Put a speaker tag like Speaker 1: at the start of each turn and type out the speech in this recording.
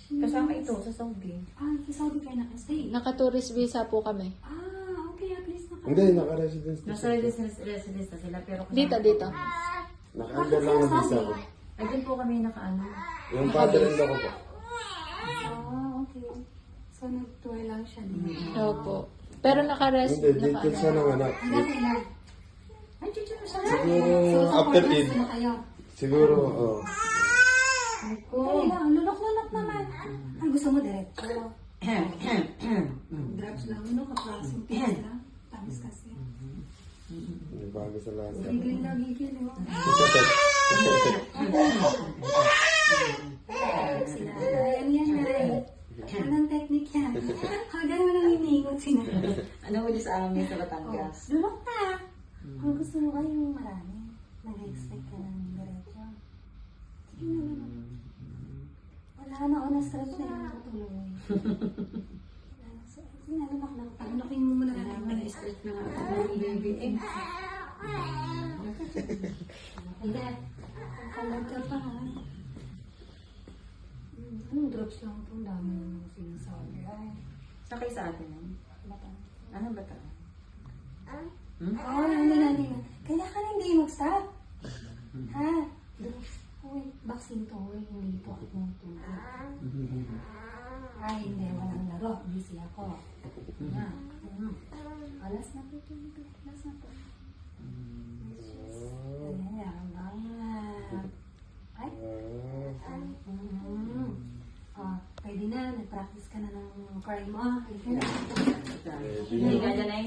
Speaker 1: Kasama ito sa Saudi.
Speaker 2: Sa Saudi kayo nakastay?
Speaker 3: Naka-tourist visa po kami.
Speaker 2: Okay. At least
Speaker 4: Hindi, naka-residence na
Speaker 1: Nasa residence na sila pero
Speaker 3: Dito.
Speaker 4: Naka-under lang na visa ko.
Speaker 1: Ay, din po kami nakaano.
Speaker 4: Yung father-in-law ko po.
Speaker 2: Okay. So, nag-tour lang siya dito.
Speaker 3: Opo. Pero naka-rest.
Speaker 4: Hindi, dito siya ng anak.
Speaker 2: Kailan? Ay, chuchu na siya.
Speaker 4: Siguro after Eid.
Speaker 2: Kayo.
Speaker 4: Siguro, oo.
Speaker 2: Kailan? Lulok-lulok naman. Ang gusto mo, diretso. Drops lang, kaplasong tigas lang. Tamis kasi.
Speaker 4: Yung bago sa lahat.
Speaker 2: Gigil na gigil. Sila. Yan. Anong technique yan? Hanggang mo nang iniingot sila.
Speaker 1: Ano huli sa amin sa Batangas?
Speaker 2: Lulok na. Kung gusto mo kayong marami, nag-expect ka ng diretso. Sige na. Wala na ako na-stretch na yung matulog. Sige na, lumak lang. Palukin mo muna lang.
Speaker 1: Na-stretch na nga ako ng baby eh.
Speaker 2: Hindi. Kalag ka pa ha. Anong drops lang ito? Ang dami ng sinasabi. Ay,
Speaker 1: Sakay sa atin eh.
Speaker 2: bata.
Speaker 1: Ano ba ito?
Speaker 2: Oo, hindi na. Kaya ka na hindi mag-stop. Ha? Drops. Uy, vaccine to. Uy, hindi po ako tumutuloy. Ay, hindi. Walang laro. Busy ako. Na. Alas na po ito. Alas na po. Ayan, bangat. Ay. Pwede na. Nag-practice ka na ng cry mo. Halika na.
Speaker 1: Hindi ka dyan eh.